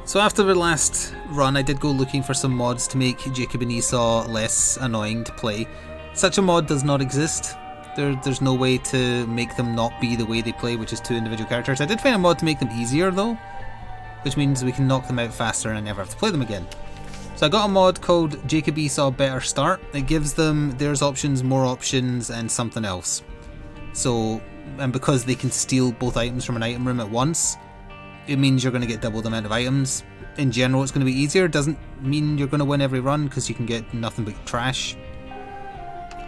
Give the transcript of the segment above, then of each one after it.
So after the last run, I did go looking for some mods to make Jacob and Esau less annoying to play. Such a mod does not exist. There's no way to make them not be the way they play, which is 2 individual characters. I did find a mod to make them easier though, which means we can knock them out faster and I never have to play them again. So I got a mod called Jacob Esau Better Start. It gives them there's options, more options, and something else. So, and because they can steal both items from an item room at once, it means you're going to get double the amount of items. In general, it's going to be easier. Doesn't mean you're going to win every run because you can get nothing but trash.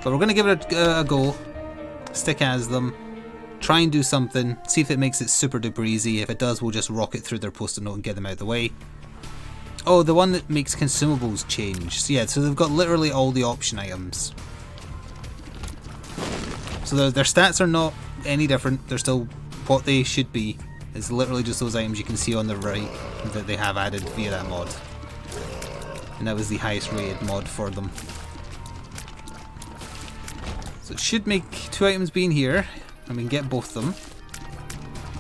But we're going to give it a go. Stick as them. Try and do something. See if it makes it super duper easy. If it does, we'll just rock it through their post-it note and get them out of the way. Oh, the one that makes consumables change. So yeah, so they've got literally all the option items. So their stats are not any different. They're still what they should be. It's literally just those items you can see on the right that they have added via that mod. And that was the highest rated mod for them. So it should make 2 items being here, and we can get both of them.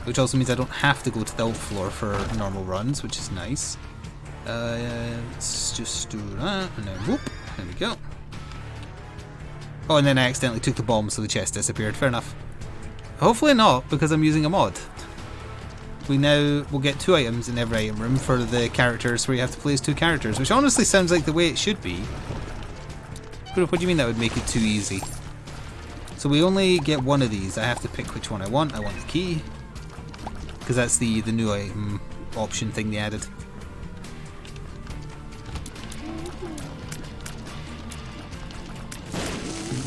Which also means I don't have to go to the alt floor for normal runs, which is nice. Let's just do that, and then whoop, there we go. Oh, and then I accidentally took the bomb, so the chest disappeared. Fair enough. Hopefully not, because I'm using a mod. We'll get 2 items in every item room for the characters where you have to play as 2 characters, which honestly sounds like the way it should be. What do you mean that would make it too easy? So we only get 1 of these. I have to pick which one I want. I want the key, because that's the new item option thing they added.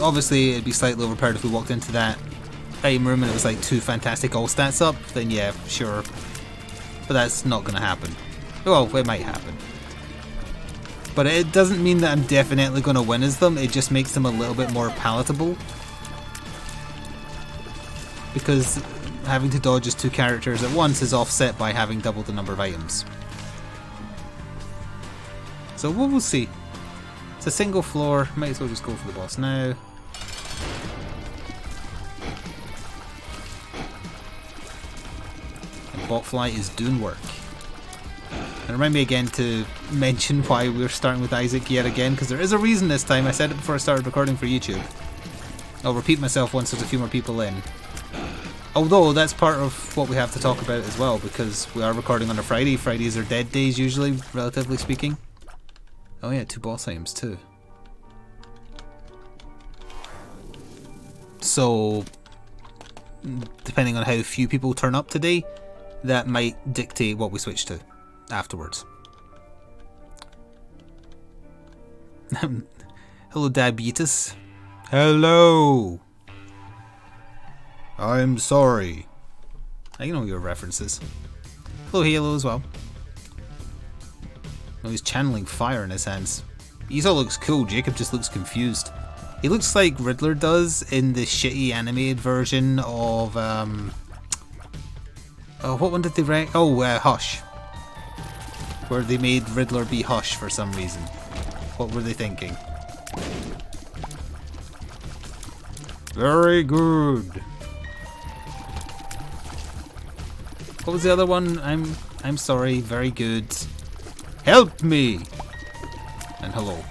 Obviously, it'd be slightly overpowered if we walked into that item room and it was like 2 fantastic all stats up, then yeah, sure. But that's not going to happen. Well, it might happen. But it doesn't mean that I'm definitely going to win as them, it just makes them a little bit more palatable. Because having to dodge as 2 characters at once is offset by having double the number of items. So we'll see. It's a single floor, might as well just go for the boss now. Botfly is doing work. And remind me again to mention why we're starting with Isaac yet again, because there is a reason this time. I said it before I started recording for YouTube. I'll repeat myself once there's a few more people in. Although that's part of what we have to talk about as well, because we are recording on a Friday. Fridays are dead days usually, relatively speaking. Oh yeah, 2 boss items too. So, depending on how few people turn up today, that might dictate what we switch to afterwards. Hello, Diabetes. Hello! I'm sorry. I know your references. Hello, Halo as well. Oh, he's channeling fire in his hands. Esau looks cool, Jacob just looks confused. He looks like Riddler does in the shitty animated version of, oh, what one did they write? Oh, Hush. Where they made Riddler be Hush for some reason. What were they thinking? Very good. What was the other one? I'm sorry, very good. Help me! And hello.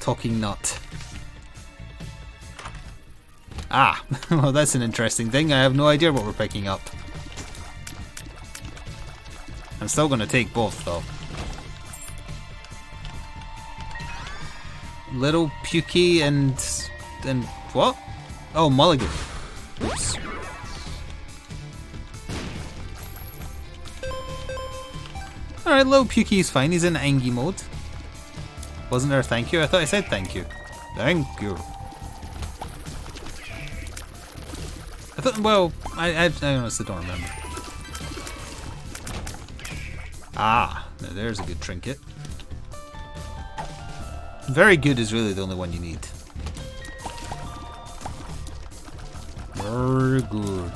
Talking nut. Ah, well that's an interesting thing. I have no idea what we're picking up. I'm still gonna take both though. Little Pukey and what? Oh, Mulligan. Oops. Alright, Little Pukey's fine. He's in Angie mode. Wasn't there a thank you? I thought I said thank you. Thank you. I thought, well, I honestly don't remember. Ah, now there's a good trinket. Very good is really the only one you need. Very good.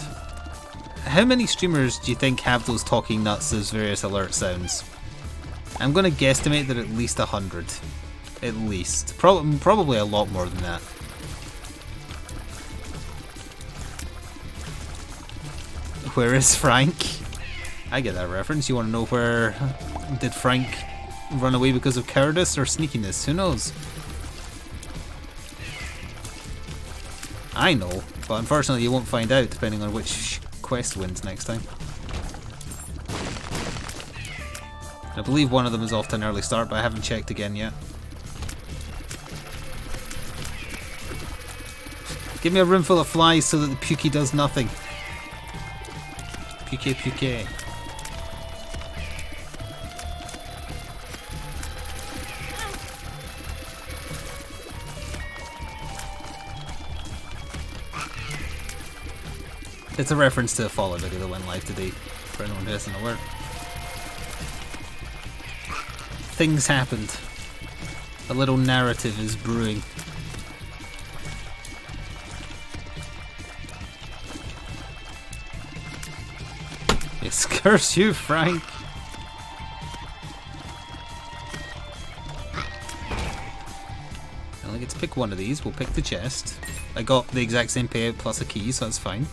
How many streamers do you think have those talking nuts as various alert sounds? I'm going to guesstimate that at least 100. At least. Probably a lot more than that. Where is Frank? I get that reference. You want to know where did Frank run away because of cowardice or sneakiness? Who knows? I know, but unfortunately you won't find out depending on which quest wins next time. I believe one of them is off to an early start, but I haven't checked again yet. Give me a room full of flies so that the Pukey does nothing. Pukey, Pukey. It's a reference to a Fallout video that went live today, for anyone who isn't aware. Things happened. A little narrative is brewing. Yes, curse you, Frank! I only get to pick one of these. We'll pick the chest. I got the exact same payout plus a key, so that's fine.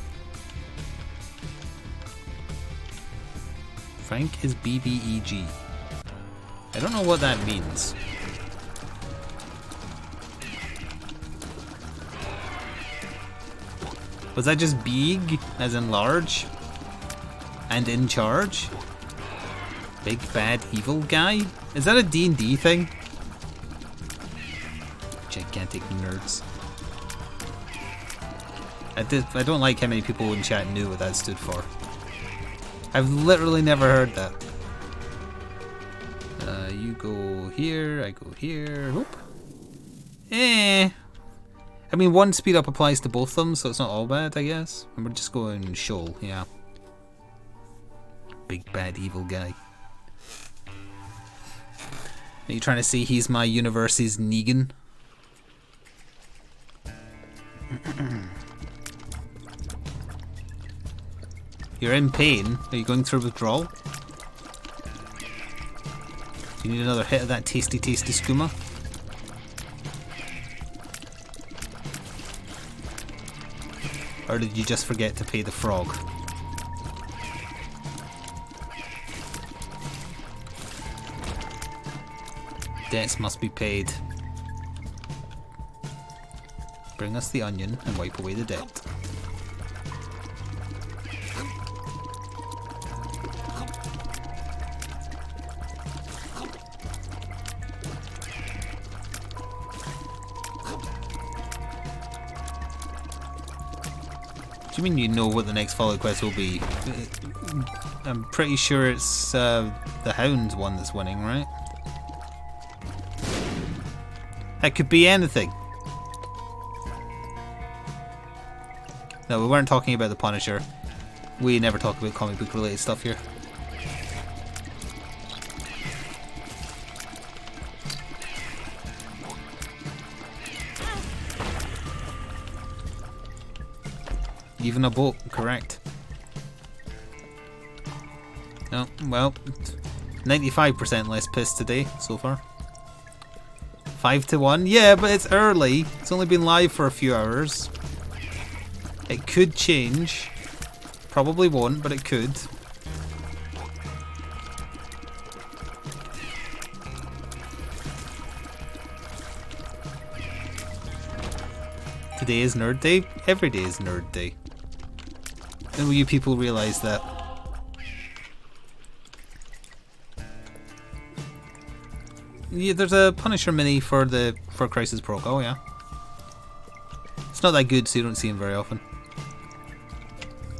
Frank is BBEG. I don't know what that means. Was that just big, as in large? And in charge? Big bad evil guy? Is that a D&D thing? Gigantic nerds. I don't like how many people in chat knew what that stood for. I've literally never heard that. You go here, I go here. Whoop. I mean, one speed up applies to both of them, so it's not all bad, I guess. And we're just going shoal, yeah. Big bad evil guy. Are you trying to say he's my universe's Negan? You're in pain? Are you going through withdrawal? Do you need another hit of that tasty, tasty skooma? Or did you just forget to pay the frog? Debts must be paid. Bring us the onion and wipe away the debt. Do you mean you know what the next Fallout quest will be? I'm pretty sure it's the Hound's one that's winning, right? That could be anything. No, we weren't talking about the Punisher. We never talk about comic book related stuff here. Even a boat, correct. Oh, well, 95% less pissed today so far. 5-1, yeah, but it's early. It's only been live for a few hours. It could change. Probably won't, but it could. Today is Nerd Day. Every day is Nerd Day. And will you people realise that? Yeah, there's a Punisher mini for Crisis Protocol. Oh yeah. It's not that good, so you don't see him very often.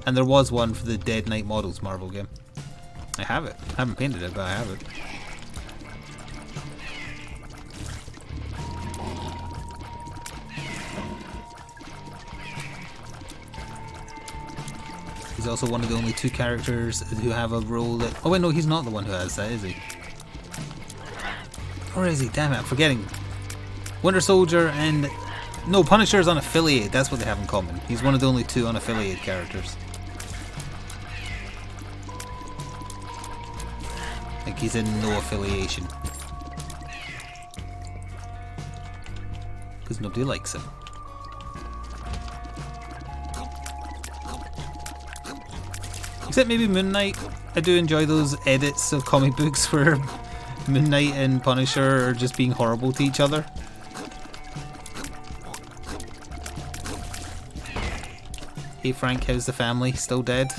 And there was one for the Dead Knight Models Marvel game. I have it. I haven't painted it, but I have it. He's also one of the only two characters who have a role that... Oh wait, no, he's not the one who has that, is he? Or is he? Damn it, I'm forgetting. Winter Soldier and... No, Punisher is unaffiliated, that's what they have in common. He's one of the only two unaffiliated characters. Like he's in no affiliation. Because nobody likes him. Except maybe Moon Knight. I do enjoy those edits of comic books where Moon Knight and Punisher are just being horrible to each other. Hey Frank, how's the family? Still dead?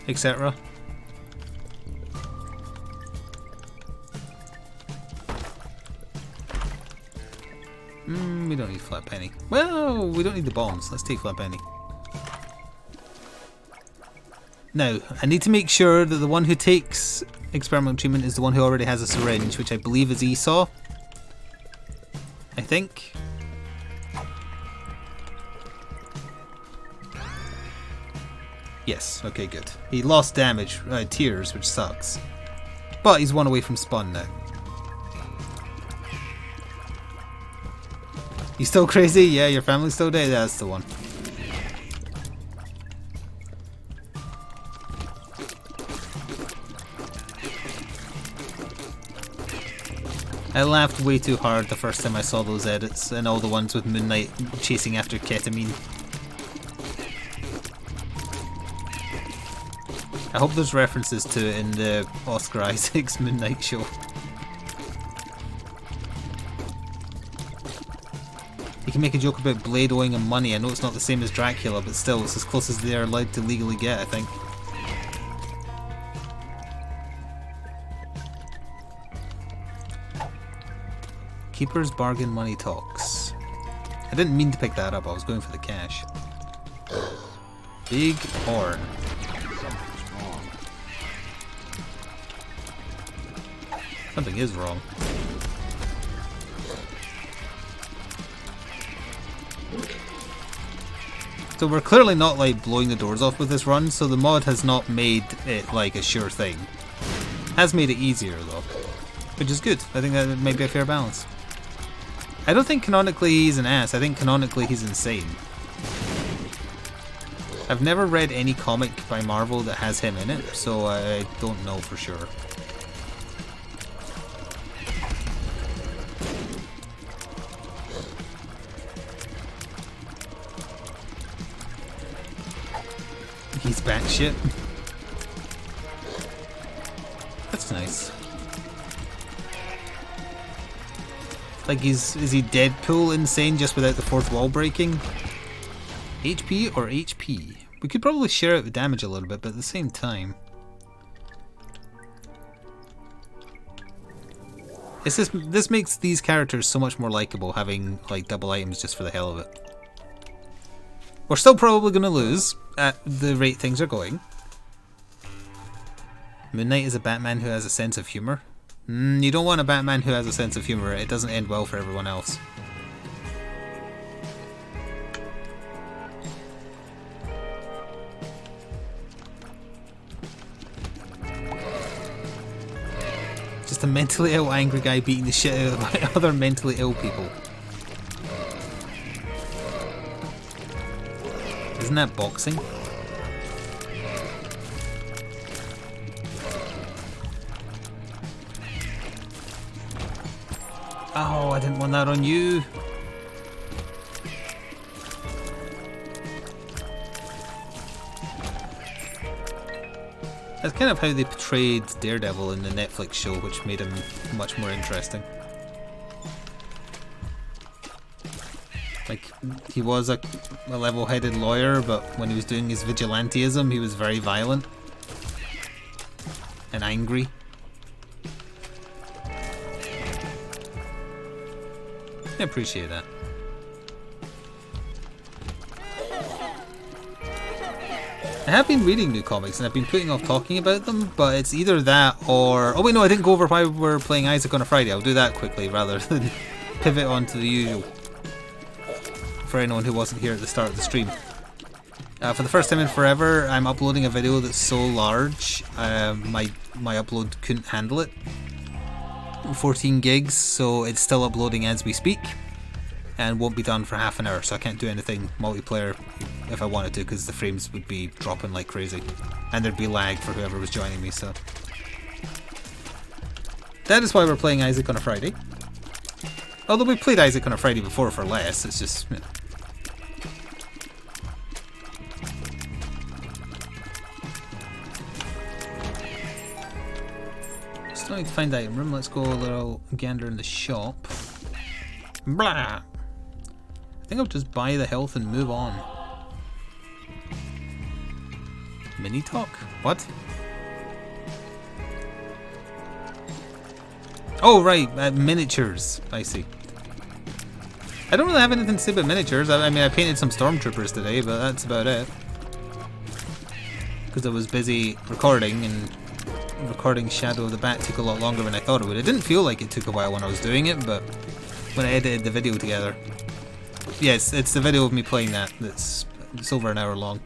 Etc. We don't need Flat Penny. Well, we don't need the bombs. Let's take Flat Penny. Now, I need to make sure that the one who takes experimental treatment is the one who already has a syringe, which I believe is Esau. I think. Yes, okay, good. He lost damage, tears, which sucks. But he's one away from spawn now. You still crazy? Yeah, your family's still dead? That's the one. I laughed way too hard the first time I saw those edits and all the ones with Moon Knight chasing after ketamine. I hope there's references to it in the Oscar Isaac's Moon Knight show. You can make a joke about Blade owing him money. I know it's not the same as Dracula, but still, it's as close as they are allowed to legally get, I think. Keeper's Bargain Money Talks. I didn't mean to pick that up, I was going for the cash. Big horn. Something is wrong. So we're clearly not like blowing the doors off with this run, so the mod has not made it like a sure thing. Has made it easier though, which is good. I think that might be a fair balance. I don't think canonically he's an ass, I think canonically he's insane. I've never read any comic by Marvel that has him in it, so I don't know for sure. He's batshit. That's nice. Like is he Deadpool insane just without the fourth wall breaking? HP or HP? We could probably share out the damage a little bit, but at the same time. It's just, this makes these characters so much more likable, having like double items just for the hell of it. We're still probably going to lose at the rate things are going. Moon Knight is a Batman who has a sense of humor. You don't want a Batman who has a sense of humor. It doesn't end well for everyone else. Just a mentally ill angry guy beating the shit out of other mentally ill people. Isn't that boxing? Oh, I didn't want that on you. That's kind of how they portrayed Daredevil in the Netflix show, which made him much more interesting. Like, he was a level-headed lawyer, but when he was doing his vigilanteism, he was very violent and angry. I appreciate that. I have been reading new comics and I've been putting off talking about them, but it's either that or... Oh wait, no, I didn't go over why we're playing Isaac on a Friday. I'll do that quickly rather than pivot on to the usual. For anyone who wasn't here at the start of the stream. For the first time in forever, I'm uploading a video that's so large, my upload couldn't handle it. 14 gigs, so it's still uploading as we speak. And won't be done for half an hour, so I can't do anything multiplayer if I wanted to, because the frames would be dropping like crazy. And there'd be lag for whoever was joining me, so... That is why we're playing Isaac on a Friday. Although we played Isaac on a Friday before for less, it's just... You know. Still need to find the item room. Let's go a little gander in the shop. Blah! I think I'll just buy the health and move on. Mini talk? What? Oh, right, miniatures. I see. I don't really have anything to say about miniatures. I mean, I painted some stormtroopers today, but that's about it. Because I was busy recording, and recording Shadow of the Bat took a lot longer than I thought it would. It didn't feel like it took a while when I was doing it, but when I edited the video together. Yes, it's the video of me playing that. It's over an hour long.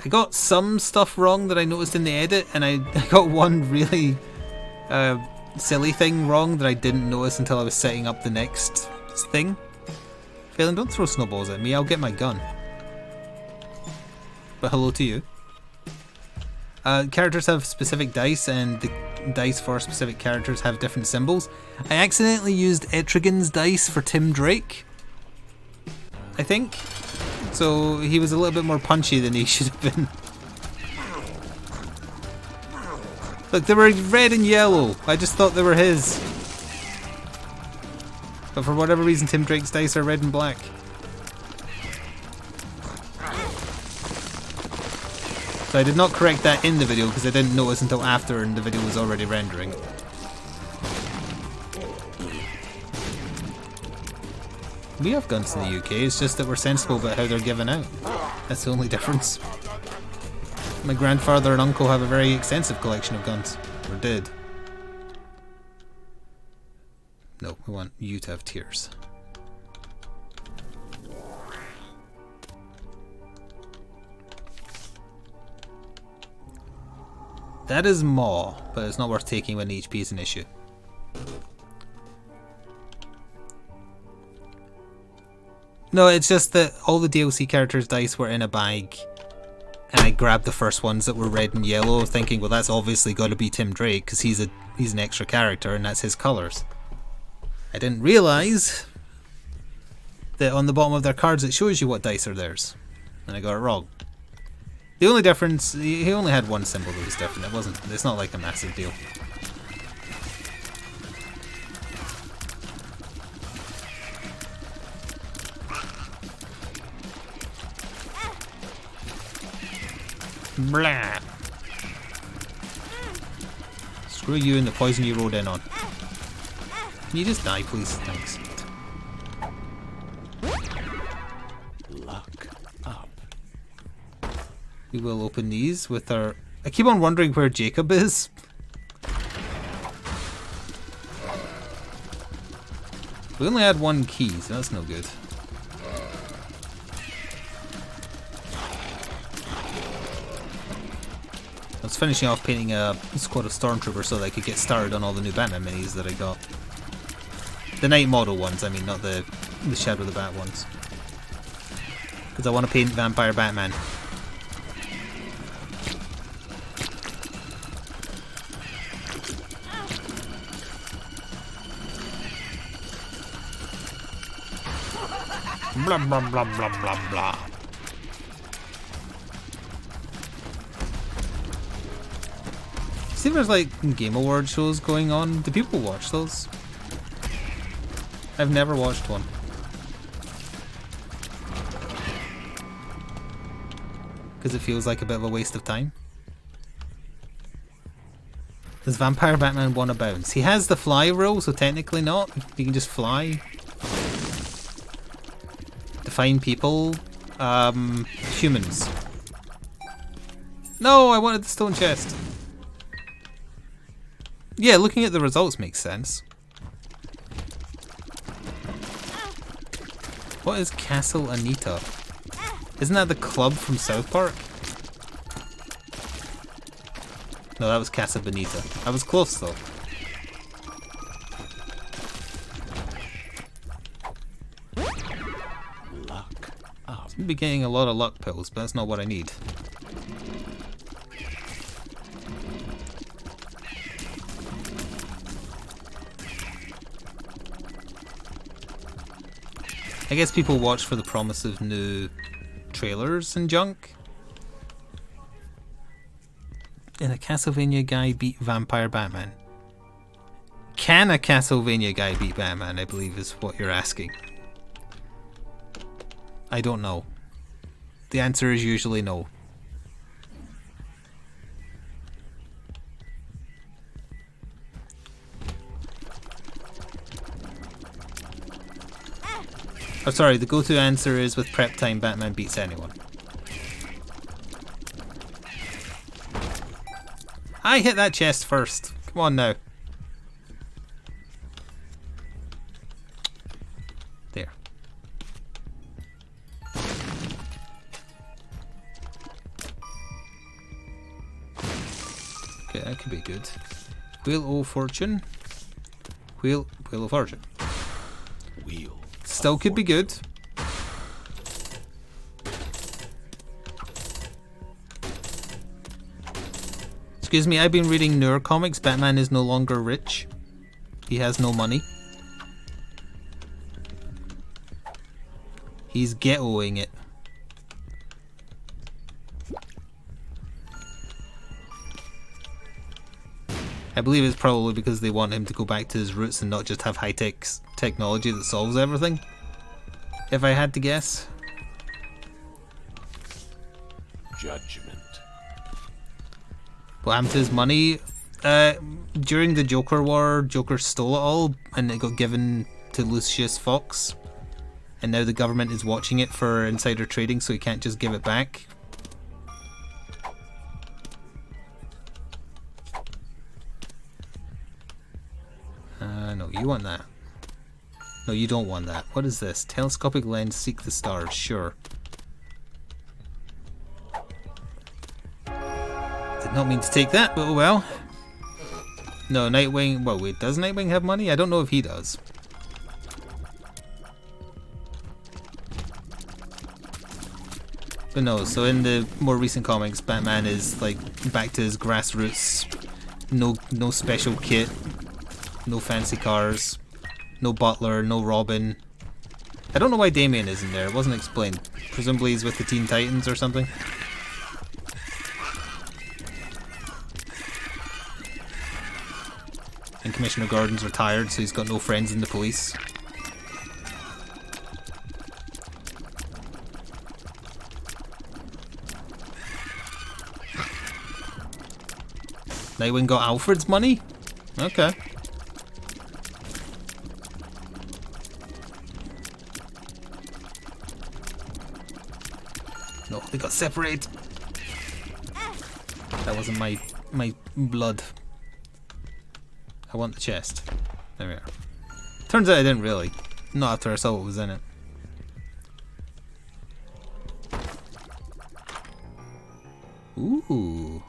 I got some stuff wrong that I noticed in the edit, and I got one really silly thing wrong that I didn't notice until I was setting up the next thing. Phelan, don't throw snowballs at me, I'll get my gun. But hello to you. Characters have specific dice, and the dice for specific characters have different symbols. I accidentally used Etrigan's dice for Tim Drake, I think. So he was a little bit more punchy than he should have been. Look, they were red and yellow. I just thought they were his. But for whatever reason, Tim Drake's dice are red and black. So I did not correct that in the video because I didn't notice until after and the video was already rendering. We have guns in the UK, it's just that we're sensible about how they're given out. That's the only difference. My grandfather and uncle have a very extensive collection of guns. Or did. No, we want you to have tears. That is Maw, but it's not worth taking when HP is an issue. No, it's just that all the DLC characters' dice were in a bag, and I grabbed the first ones that were red and yellow, thinking, well, that's obviously got to be Tim Drake because he's an extra character and that's his colours. I didn't realise that on the bottom of their cards it shows you what dice are theirs, and I got it wrong. The only difference, he only had one symbol that was different. It's not like a massive deal. Blah. Screw you and the poison you rode in on. Can you just die, please? Thanks. Luck up. We will open these with our... I keep on wondering where Jacob is. We only had one key, so that's no good. I was finishing off painting a squad of stormtroopers so that I could get started on all the new Batman minis that I got. The night model ones, I mean, not the Shadow of the Bat ones. Because I want to paint Vampire Batman. Blah blah blah blah blah blah. See, there's like Game Award shows going on. Do people watch those? I've never watched one. Because it feels like a bit of a waste of time. Does Vampire Batman want to bounce? He has the fly roll, so technically not. He can just fly. Define people. Humans. No, I wanted the stone chest. Yeah, looking at the results makes sense. What is Castle Anita? Isn't that the club from South Park? No, that was Casa Bonita. I was close though. Luck up. Seem to be getting a lot of luck pills, but that's not what I need. I guess people watch for the promise of new trailers and junk. in a Castlevania guy beat Vampire Batman? Can a Castlevania guy beat Batman, I believe is what you're asking. I don't know. The answer is usually no. Oh, sorry, the go-to answer is with prep time, Batman beats anyone. I hit that chest first. Come on now. There. Okay, that could be good. Wheel of Fortune. Wheel of Fortune. Wheel. Still could be good. Excuse me, I've been reading newer comics. Batman is no longer rich. He has no money. He's ghettoing it. I believe it's probably because they want him to go back to his roots and not just have high-tech technology that solves everything. If I had to guess. Judgment. What happened to his money? During the Joker War, Joker stole it all and it got given to Lucius Fox. And now the government is watching it for insider trading, so he can't just give it back. No, you want that. No, you don't want that. What is this? Telescopic lens, seek the stars. Sure. Did not mean to take that, but oh well. No, Nightwing... Well, wait, does Nightwing have money? I don't know if he does. But no, so in the more recent comics, Batman is like back to his grassroots. No special kit. No fancy cars. No Butler, no Robin. I don't know why Damian isn't there. It wasn't explained. Presumably he's with the Teen Titans or something. And Commissioner Gordon's retired, so he's got no friends in the police. Nightwing got Alfred's money? Okay. No, they got separated. That wasn't my blood. I want the chest. There we are. Turns out I didn't really. Not after I saw what was in it. Ooh.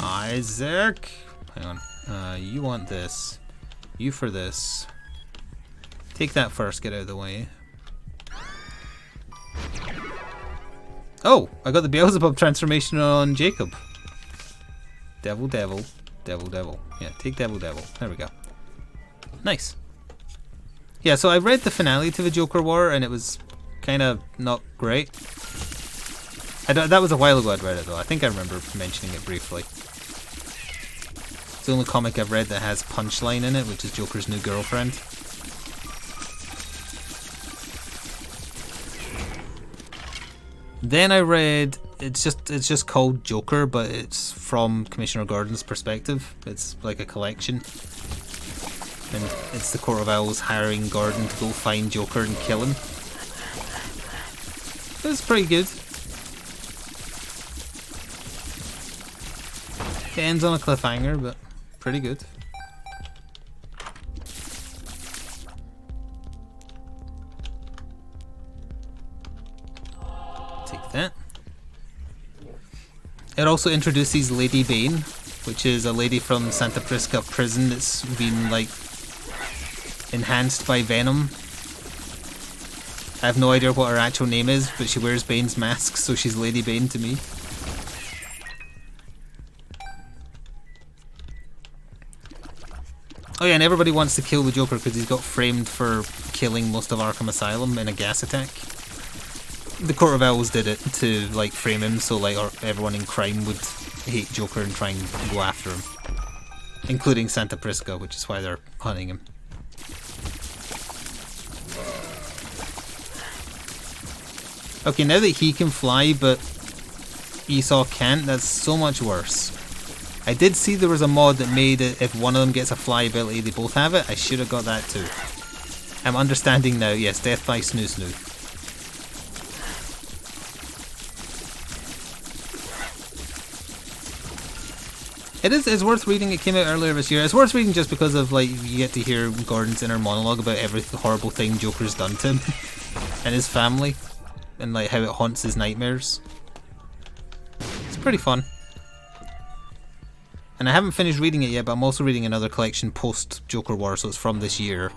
Isaac. Hang on. You want this. You for this. Take that first, get out of the way. Oh! I got the Beelzebub transformation on Jacob. Devil, devil. Devil, devil. Yeah, take devil, devil. There we go. Nice. Yeah, so I read the finale to the Joker War and it was kind of not great. That was a while ago I'd read it though. I think I remember mentioning it briefly. It's the only comic I've read that has Punchline in it, which is Joker's new girlfriend. Then I read it's just called Joker, but it's from Commissioner Gordon's perspective. It's like a collection. And it's the Court of Owls hiring Gordon to go find Joker and kill him. It's pretty good. It ends on a cliffhanger, but pretty good. Take that. It also introduces Lady Bane, which is a lady from Santa Prisca prison that's been like enhanced by Venom. I have no idea what her actual name is, but she wears Bane's mask, so she's Lady Bane to me. Oh yeah, and everybody wants to kill the Joker because he's got framed for killing most of Arkham Asylum in a gas attack. the Court of Owls did it to like frame him, so like everyone in crime would hate Joker and try and go after him, including Santa Prisca, which is why they're hunting him. Okay, now that he can fly, but Esau can't, that's so much worse. I did see there was a mod that made it if one of them gets a fly ability, they both have it. I should have got that too. I'm understanding now, yes, death by Snoo Snoo. It's worth reading. It came out earlier this year. It's worth reading just because of like you get to hear Gordon's inner monologue about every horrible thing Joker's done to him and his family, and like how it haunts his nightmares. It's pretty fun. And I haven't finished reading it yet, but I'm also reading another collection post Joker War, so it's from this year,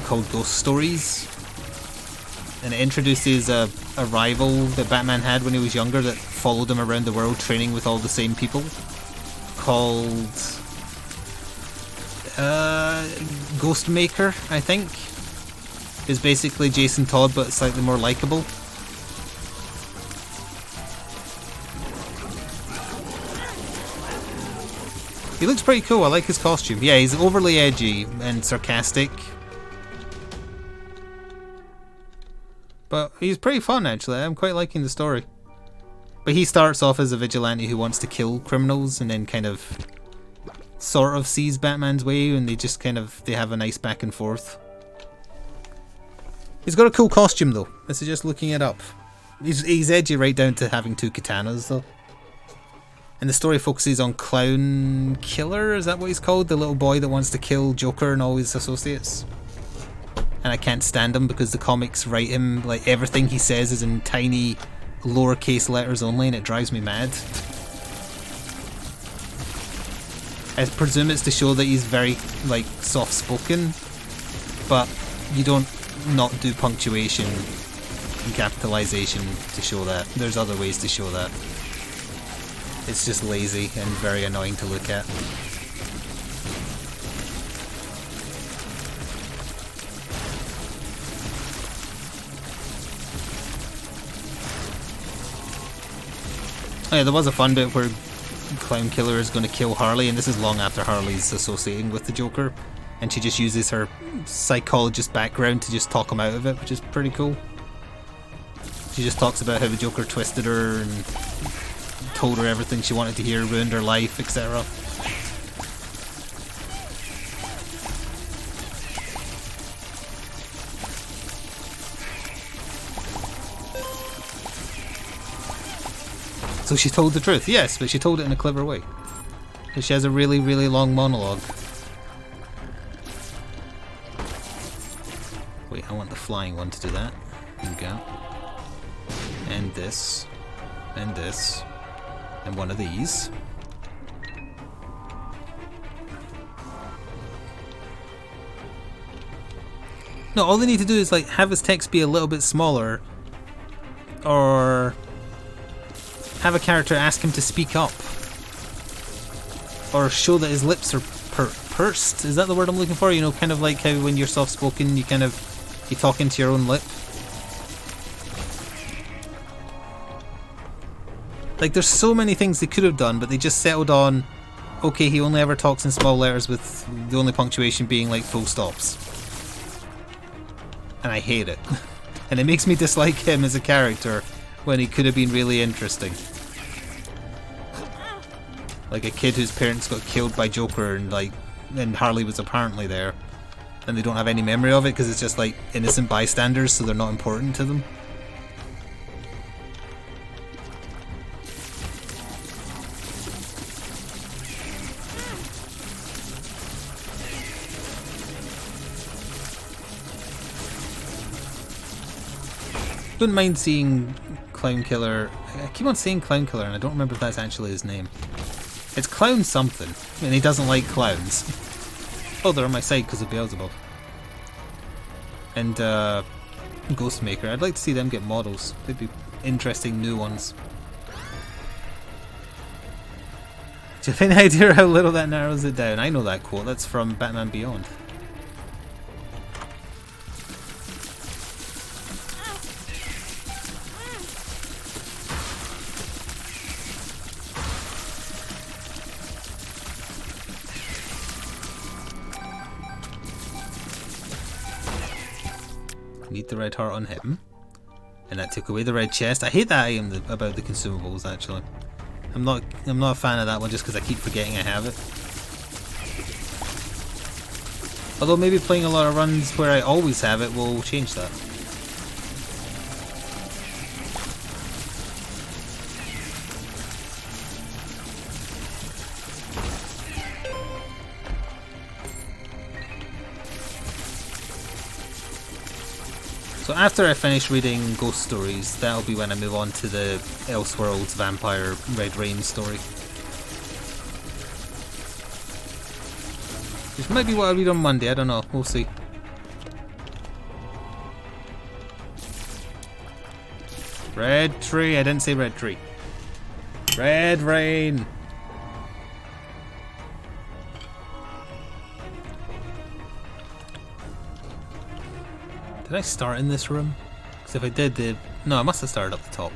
called Ghost Stories. And it introduces a rival that Batman had when he was younger that followed him around the world training with all the same people, called Ghostmaker, I think. Is basically Jason Todd but slightly more likable. He looks pretty cool. I like his costume. Yeah, he's overly edgy and sarcastic, but he's pretty fun actually. I'm quite liking the story. But he starts off as a vigilante who wants to kill criminals and then kind of sort of sees Batman's way, and they have a nice back and forth. He's got a cool costume though. I suggest looking it up. He's edgy right down to having 2 katanas though. And the story focuses on Clown Killer, is that what he's called? The little boy that wants to kill Joker and all his associates. And I can't stand him because the comics write him, like everything he says is in tiny lowercase letters only, and it drives me mad. I presume it's to show that he's very like soft-spoken, but you don't not do punctuation and capitalization to show that. There's other ways to show that. It's just lazy and very annoying to look at. Oh yeah, there was a fun bit where Clown Killer is going to kill Harley, and this is long after Harley's associating with the Joker, and she just uses her psychologist background to just talk him out of it, which is pretty cool. She just talks about how the Joker twisted her and told her everything she wanted to hear, ruined her life, etc. So she told the truth, yes, but she told it in a clever way. So she has a really, really long monologue. Wait, I want the flying one to do that. There we go. And this. And this. And one of these. No, all they need to do is like have his text be a little bit smaller, or have a character ask him to speak up, or show that his lips are pursed. Is that the word I'm looking for? You know, kind of like how when you're soft-spoken, you talk into your own lip. Like, there's so many things they could have done, but they just settled on, okay, he only ever talks in small letters with the only punctuation being like full stops. And I hate it. And it makes me dislike him as a character when he could have been really interesting. Like a kid whose parents got killed by Joker and Harley was apparently there. And they don't have any memory of it because it's just like innocent bystanders, so they're not important to them. Wouldn't mind seeing Clown Killer. I keep on saying Clown Killer and I don't remember if that's actually his name. It's Clown something, and he doesn't like clowns. Oh, they're on my side because of Beelzebub. And Ghostmaker. I'd like to see them get models. They'd be interesting new ones. Do you have any idea how little that narrows it down? I know that quote. That's from Batman Beyond. Need the red heart on him. And that took away the red chest. I hate that item about the consumables, actually. I'm not a fan of that one just because I keep forgetting I have it. Although maybe playing a lot of runs where I always have it will change that. So after I finish reading Ghost Stories, that'll be when I move on to the Elseworlds Vampire Red Rain story. Which might be what I read on Monday, I don't know, we'll see. Red tree, I didn't say red tree. Red rain! Did I start in this room? Because if I did, no, I must have started up the top.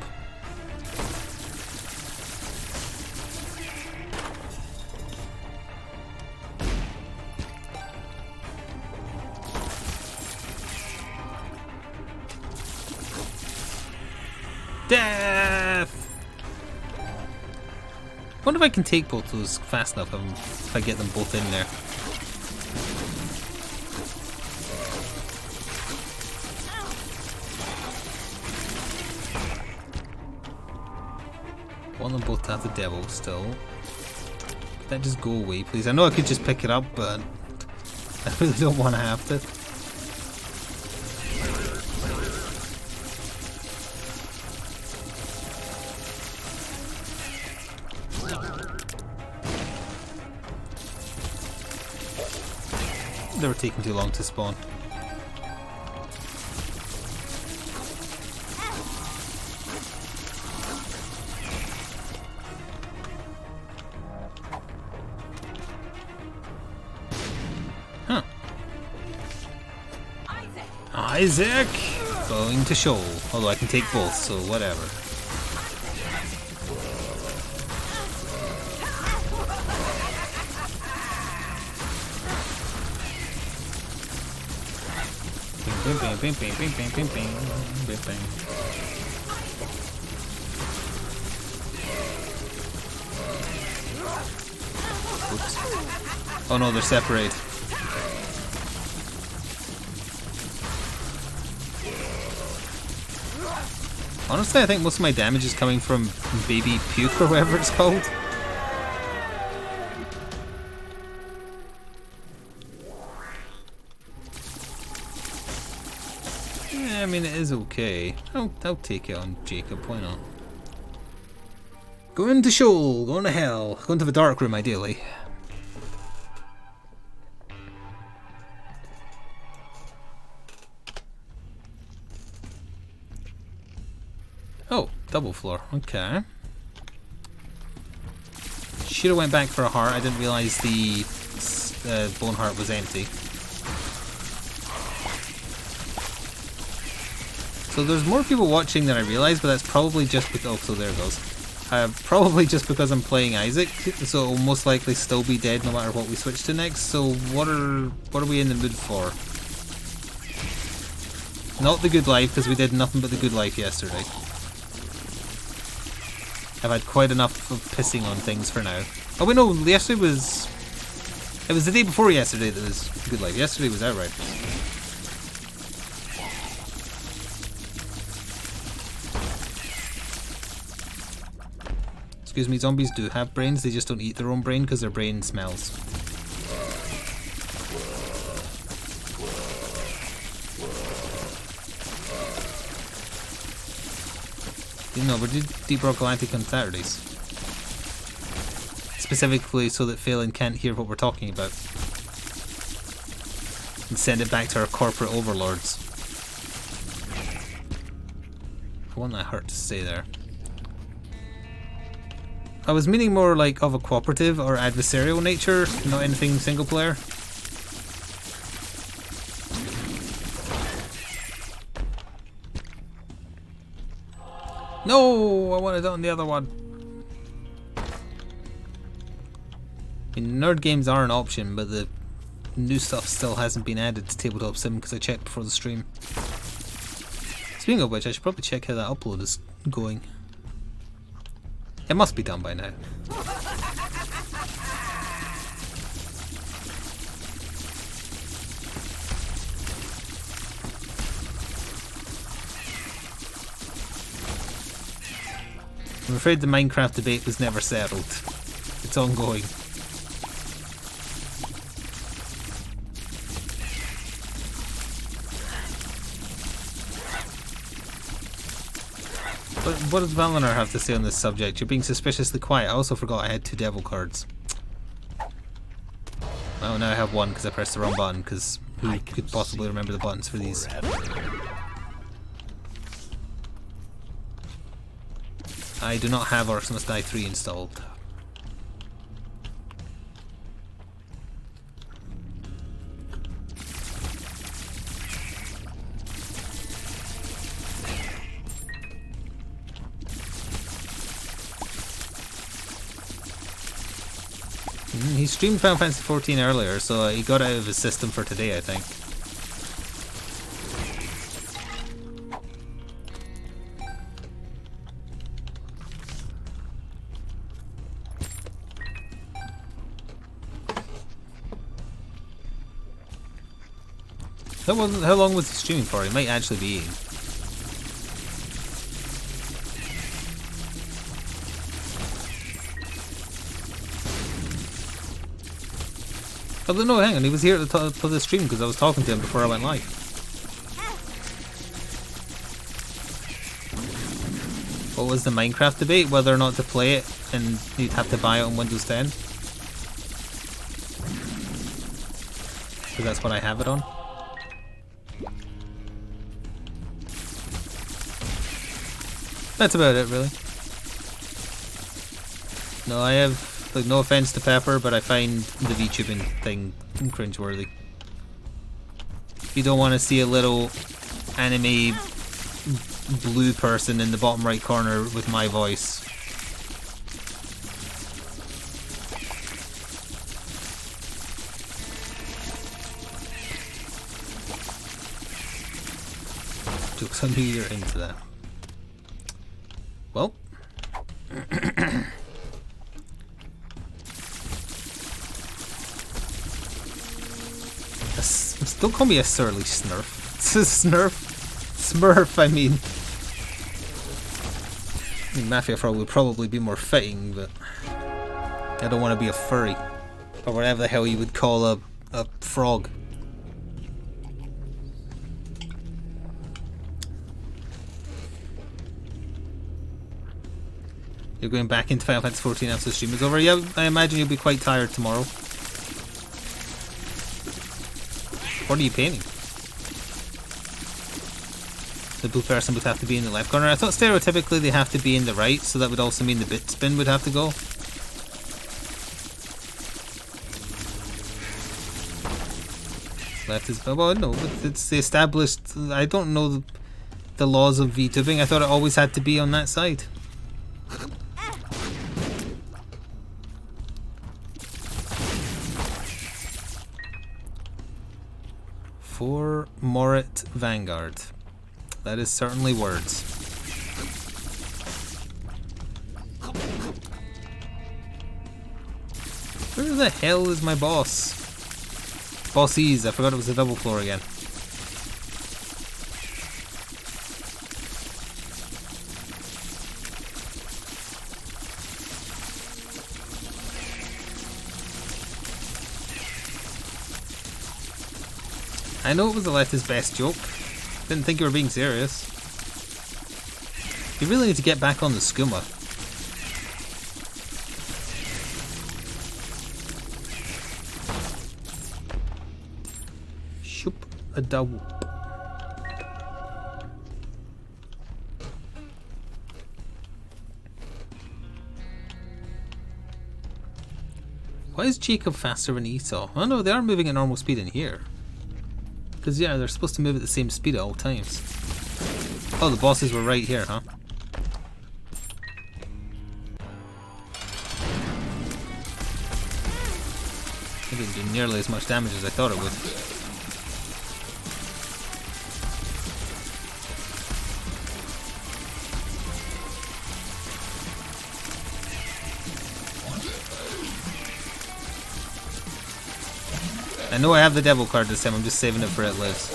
Death! I wonder if I can take both those fast enough if I get them both in there. I want them both to have the devil still. Could that just go away, please? I know I could just pick it up, but I really don't want to have to. They were taking too long to spawn. Huh. Isaac! Going to show. Although I can take both, so whatever. Bing, bing, bing, bing, bing, bing, bing, bing, bing. Oops. Oh no, they're separated. Honestly, I think most of my damage is coming from baby puke or whatever it's called. I mean, it is okay. I'll take it on Jacob, why not? Going to Sheol, going to hell, going to the dark room ideally. Oh, double floor, okay. Should have went back for a heart, I didn't realise the bone heart was empty. So there's more people watching than I realised, but that's probably just because... Oh, so there it goes. Probably just because I'm playing Isaac, so it'll most likely still be dead no matter what we switch to next. So what are we in the mood for? Not the good life, because we did nothing but the good life yesterday. I've had quite enough of pissing on things for now. Oh wait, no, yesterday was... It was the day before yesterday that was good life. Yesterday was outright. Excuse me, zombies do have brains, they just don't eat their own brain because their brain smells. You know, we're Deep Rock Galactic on Saturdays. Specifically so that Phelan can't hear what we're talking about. And send it back to our corporate overlords. I want that heart to stay there. I was meaning more like of a cooperative or adversarial nature, not anything single player. No, I wanted it on the other one. I mean, nerd games are an option, but the new stuff still hasn't been added to Tabletop Sim because I checked before the stream. Speaking of which, I should probably check how that upload is going. It must be done by now. I'm afraid the Minecraft debate was never settled. It's ongoing. What does Valinor have to say on this subject? You're being suspiciously quiet. I also forgot I had 2 devil cards. Oh, now I have 1 because I pressed the wrong button, because who could possibly remember the buttons for these? I do not have Orcs Must Die 3 installed. He streamed Final Fantasy 14 earlier, so he got out of his system for today, I think. How long was he streaming for? He might actually be eating. Oh no, hang on, he was here at the top of the stream because I was talking to him before I went live. What was the Minecraft debate? Whether or not to play it and you'd have to buy it on Windows 10? Because that's what I have it on. That's about it, really. No, I have, like, no offense to Pepper, but I find the VTubing thing cringeworthy. If you don't want to see a little anime blue person in the bottom right corner with my voice, jokes on me, you're into that. Well, don't call me a surly snurf. It's a smurf, I mean. Mafia Frog would probably be more fitting, but I don't want to be a furry. Or whatever the hell you would call a frog. You're going back into Final Fantasy 14 after the stream is over? Yeah, I imagine you'll be quite tired tomorrow. What are you painting? The blue person would have to be in the left corner. I thought stereotypically they have to be in the right, so that would also mean the bit spin would have to go. Left is... well, no, it's the established... I don't know the laws of VTubing. I thought it always had to be on that side. For Morit Vanguard. That is certainly words. Where the hell is my boss? Bossies, I forgot it was a double floor again. I know it was the left's best joke. Didn't think you were being serious. You really need to get back on the skooma. Shoop a da whoop. Why is Jacob faster than Esau? Oh no, they are moving at normal speed in here. Because, yeah, they're supposed to move at the same speed at all times. Oh, the bosses were right here, huh? It didn't do nearly as much damage as I thought it would. I know I have the devil card this time, I'm just saving it for it lives.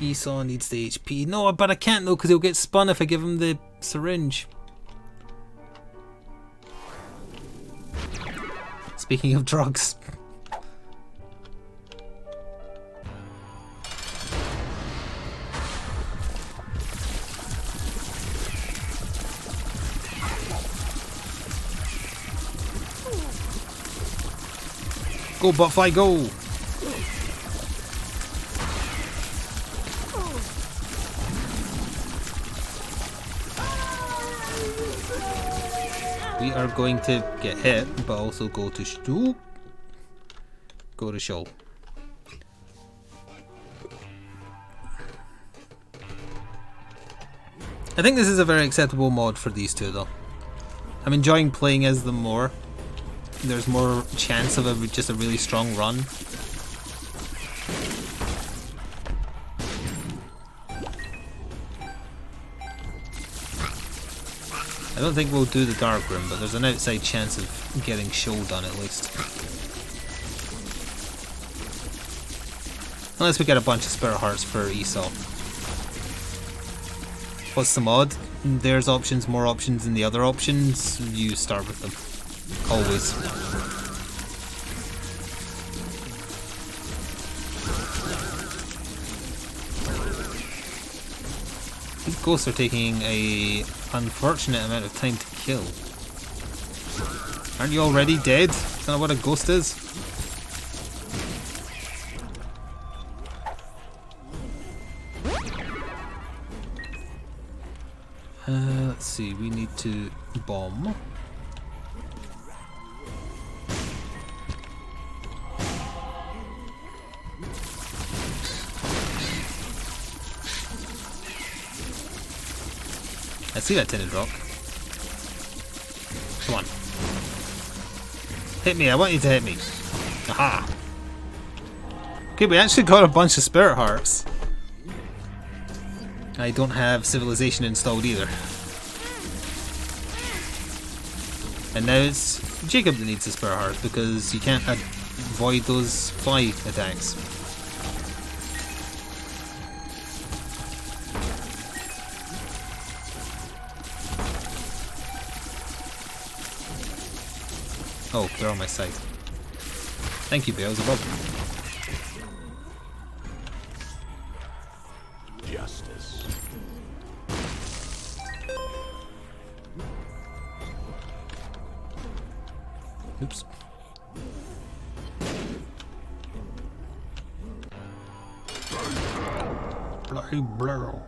Esau needs the HP. No, but I can't though, because he'll get spun if I give him the syringe. Speaking of drugs. Go, Butterfly, go! We are going to get hit, but also go to show. I think this is a very acceptable mod for these two though. I'm enjoying playing as them more. There's more chance of just a really strong run. I don't think we'll do the Dark Room, but there's an outside chance of getting show done at least. Unless we get a bunch of Spirit Hearts for Esau. What's the mod? There's options, more options than the other options. You start with them. Always. These ghosts are taking a unfortunate amount of time to kill. Aren't you already dead? Is that not what a ghost is? Let's see, we need to bomb. I see that tinted rock. Come on. Hit me, I want you to hit me. Aha! Okay, we actually got a bunch of Spirit Hearts. I don't have Civilization installed either. And now it's Jacob that needs the Spirit Heart because you can't avoid those fly attacks. Oh, they're on my side. Thank you, Beelzebub. Justice. Oops. Bloody blur.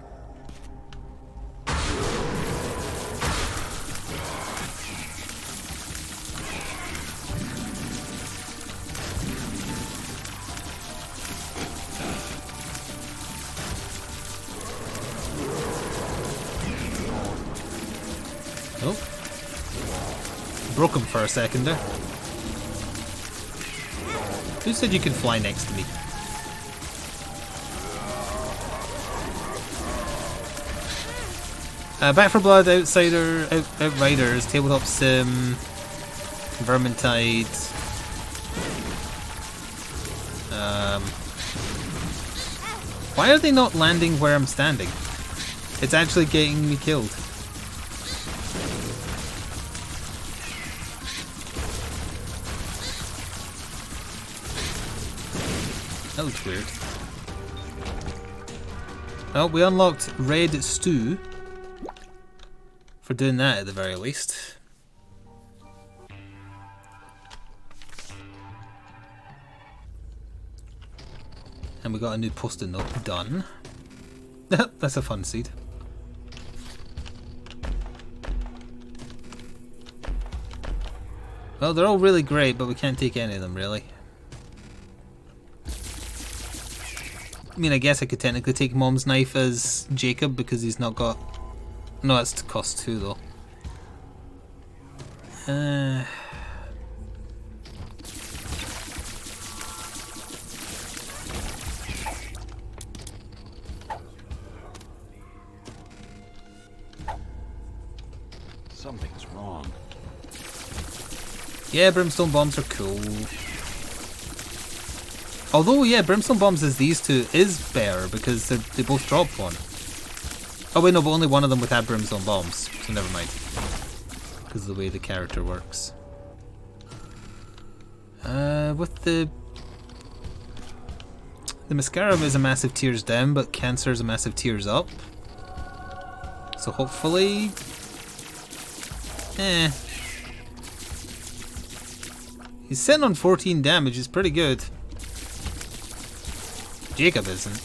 Oh. Broke him for a second there. Who said you could fly next to me? Back for Blood, Outriders, Tabletop Sim, Vermintide. Why are they not landing where I'm standing? It's actually getting me killed. That looks weird. Oh, we unlocked Red Stew. For doing that at the very least. And we got a new post-it note done. That's a fun seed. Well, they're all really great, but we can't take any of them really. I mean, I guess I could technically take Mom's knife as Jacob because he's not got... No, that's to cost 2 though. Something's wrong. Yeah, brimstone bombs are cool. Although, yeah, brimstone bombs as these two is better because they both drop one. Oh wait, no, but only one of them would have brimstone bombs, so never mind. Because of the way the character works. With the mascara is a massive tears down, but cancer is a massive tears up. So hopefully, he's sitting on 14 damage. Is pretty good. Jacob isn't.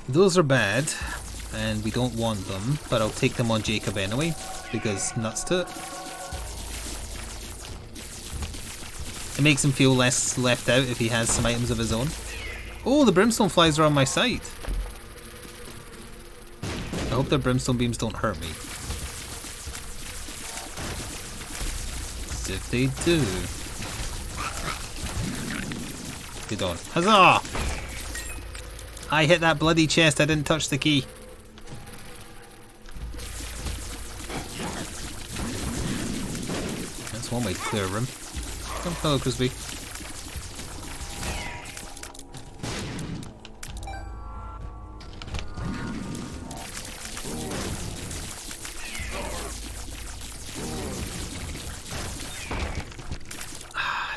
Those are bad, and we don't want them, but I'll take them on Jacob anyway, because nuts to it. It makes him feel less left out if he has some items of his own. Oh, the brimstone flies are on my side. I hope their brimstone beams don't hurt me. 'Cause if they do... Good on. Huzzah! I hit that bloody chest, I didn't touch the key. That's one way to clear a room. Come, hello, Crispy.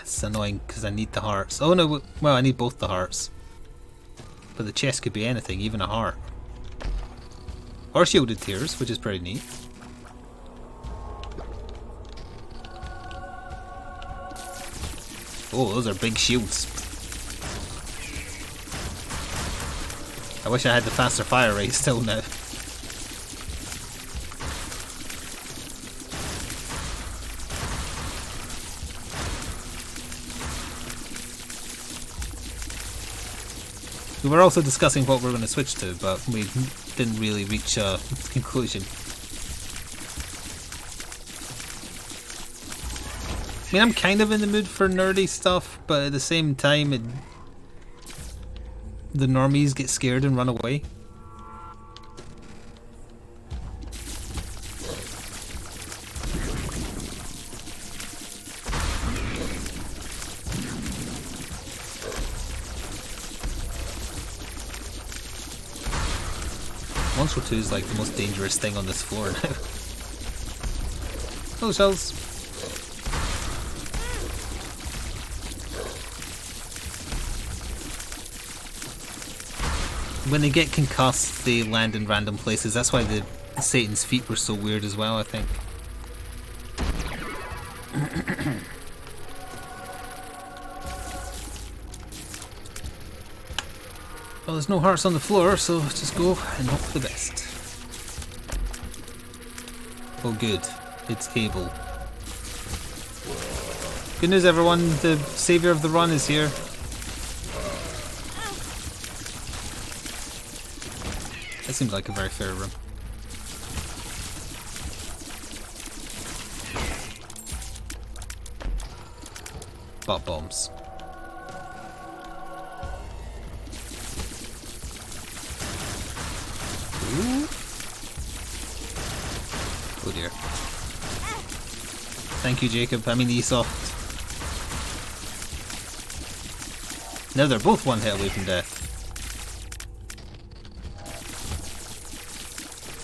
It's annoying because I need the hearts. Oh no, well, I need both the hearts. But the chest could be anything, even a heart. Or shielded tears, which is pretty neat. Oh, those are big shields. I wish I had the faster fire rate still now. We were also discussing what we're going to switch to, but we didn't really reach a conclusion. I mean, I'm kind of in the mood for nerdy stuff, but at the same time, the normies get scared and run away. Monster 2 is like the most dangerous thing on this floor now. Hello, shells. When they get concussed, they land in random places. That's why the Satan's feet were so weird as well, I think. Well, there's no hearts on the floor, so just go and hope for the best. Oh good, it's Abel. Good news everyone, the saviour of the run is here. That seems like a very fair room. Bot bombs. Ooh. Oh dear. Thank you, Jacob. I mean, Esau. Now they're both one hit away from death.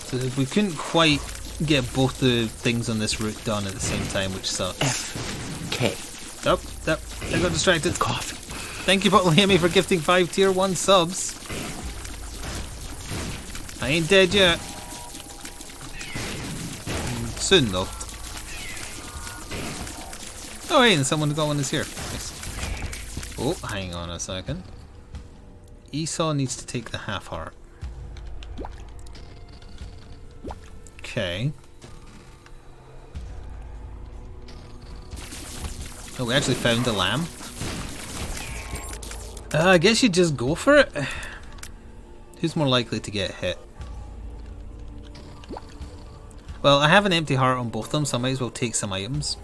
So we couldn't quite get both the things on this route done at the same time, which sucks. F.K. Oh, I got distracted. Coffee. Thank you, Bottlehamy, for gifting 5 tier 1 subs. I ain't dead yet. Soon, though. Oh, hey, and someone got one is here. Nice. Oh, hang on a second. Esau needs to take the half heart. Okay. Oh, we actually found the lamb. I guess you just go for it. Who's more likely to get hit? Well, I have an empty heart on both of them, so I might as well take some items.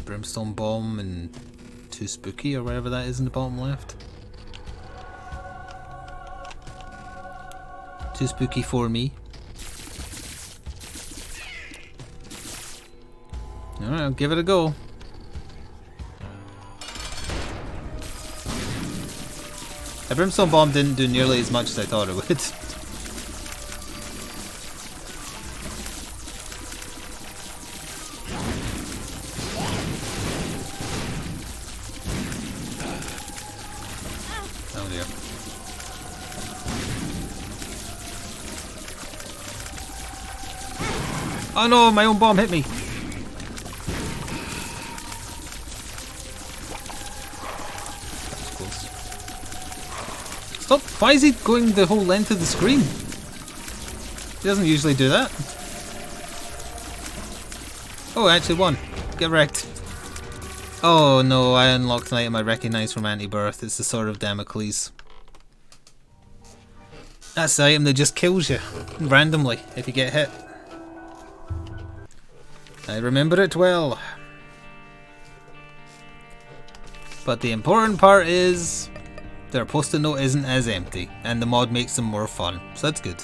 Brimstone Bomb and Too Spooky or whatever that is in the bottom left. Too spooky for me. Alright, I'll give it a go. The Brimstone Bomb didn't do nearly as much as I thought it would. Oh dear. Oh no, my own bomb hit me. That was close. Stop! Why is he going the whole length of the screen? He doesn't usually do that. Oh, I actually won. Get wrecked. Oh no, I unlocked an item I recognise from Anti-Birth. It's the Sword of Damocles. That's the item that just kills you randomly if you get hit. I remember it well. But the important part is their post-it note isn't as empty and the mod makes them more fun, so that's good.